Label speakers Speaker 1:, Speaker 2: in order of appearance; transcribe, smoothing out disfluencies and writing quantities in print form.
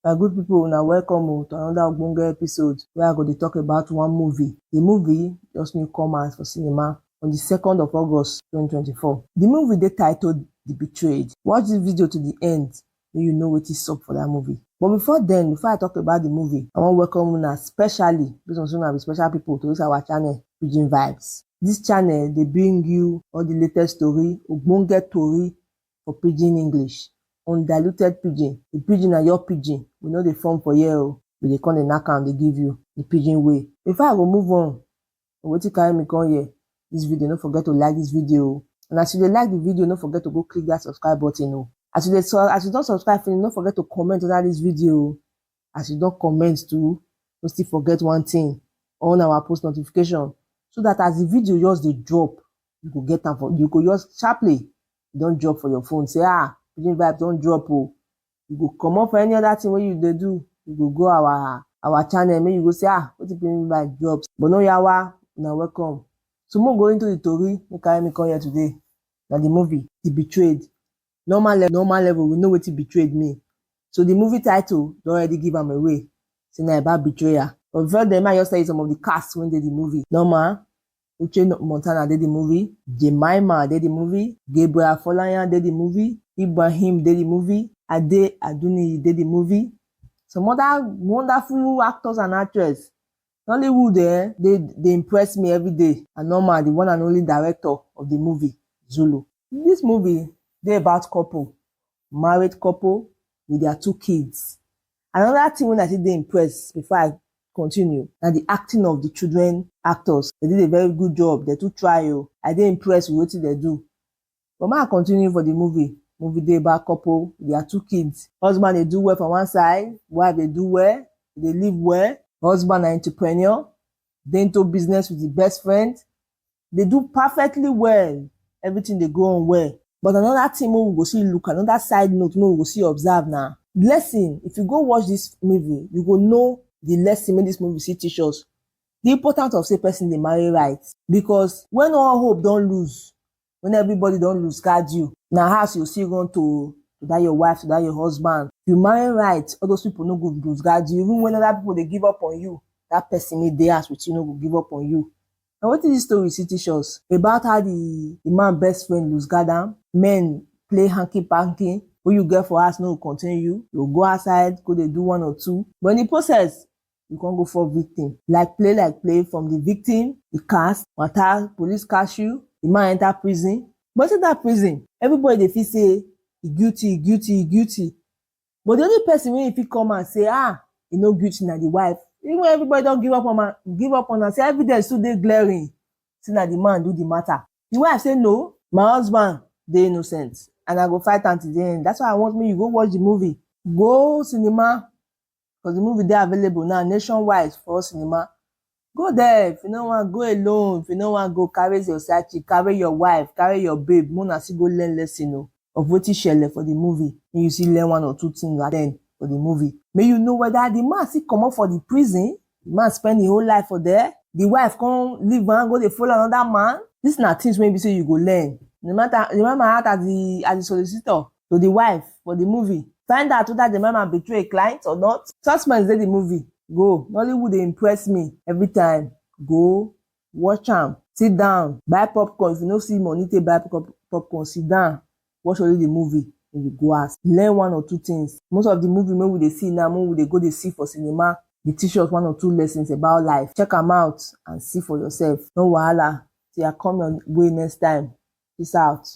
Speaker 1: My good people, now welcome to another ogbonge episode where I go to talk about one movie. The movie just new comers for cinema on the 2nd of August 2024. The movie they titled The Betrayed. Watch this video to the end so you know what is up for that movie. But before I talk about the movie, I want to welcome una especially based on some special people to this our channel, Pidgin Vibes. This channel they bring you all the latest story, ogbonge story for Pidgin English. Undiluted pidgin. The pidgin are your pidgin. We know they form for here. We dey come the knack and they give you the pidgin way. Before I go move on, wetin carry me come here? This video, don't forget to like this video. And as you like the video, don't forget to go click that subscribe button. As you don't subscribe, don't forget to comment under this video. As you don't comment too, don't still forget one thing on our post notification, so that as the video just dey drop, you go get them for you go just sharply. Don't drop for your phone. Say Pidgin Vibe don't drop. You go come up for any other thing when you they do. You go go our channel, maybe you go say wetin Pidgin Vibe drops. But no yawa, now welcome. So we'll go into the story. Make I come here today. Now the movie, The Betrayed. Normal level, we know what it betrayed me. So the movie title don't already give them away. Say now about betrayal. But before them, I just say some of the cast when they did the movie. Normal. Uche Montana did the movie, Jemima did the movie, Gabriel Afolayan did the movie, Ibrahim did the movie, Ade Aduni did the movie. Some other wonderful actors and actresses. Nollywood, they impress me every day. And Norma, the one and only director of the movie, Zulu. This movie, they about married couple with their 2 kids. Another thing when I think they impress before I continue, and the acting of the children actors. They did a very good job. They too try. I dey impressed with what they do. But I continue for the movie. Movie dey about couple, their 2 kids. Husband they do well from one side, wife they do well, they live well. Husband an entrepreneur, they into business with the best friend. They do perfectly well. Everything they go on well. But another thing we go see look, another side note we go see observe now. Lesson, if you go watch this movie, you go know the lesson when this movie see teach us. The importance of say person they marry right. Because when all hope don't lose, when everybody don't lose guard you, now house you see run to that your wife, to that your husband. You marry right, all those people no go lose guard you. Even when other people they give up on you, that person may they ask with you no go give up on you. Now what is this story see teach us? About how the man best friend lose guard am, men play hanky-panky, when you get for us no continue. You go outside, go they do 1 or 2. But in the process, you can't go for victim. Like play from the victim, the cast, police catch you, the man enter prison. But in that prison, everybody they feel say he guilty. But the only person when if he come and say, he no guilty na the wife. Even when everybody don't give up on her, say evidence too dey glaring. See that the man do the matter. The wife say no, my husband they innocent. And I go fight until the end. That's why I want me you go watch the movie. Go cinema. Because the movie they available now nationwide for cinema. Go there. If you don't want to go alone, if you don't want to go carry your side chick, carry your wife, carry your babe, Mona see go learn lesson of what is share for the movie. May you see learn 1 or 2 things at then for the movie. May you know whether the man see come up for the prison, the man spend his whole life for there, the wife come leave and go they follow another man. This na things maybe say you go learn. No matter remember out as the solicitor to the wife for the movie. Find out whether the man betray a client or not. Suspense dey the movie. Go. Nollywood they impress me every time. Go, watch am, sit down, buy popcorn. If you no see money, take buy popcorn, sit down, watch only the movie. And you go ask. Learn 1 or 2 things. Most of the movie when we they see now, when we they go they see for cinema, they teach us 1 or 2 lessons about life. Check them out and see for yourself. No wahala. See I come your way next time. Peace out.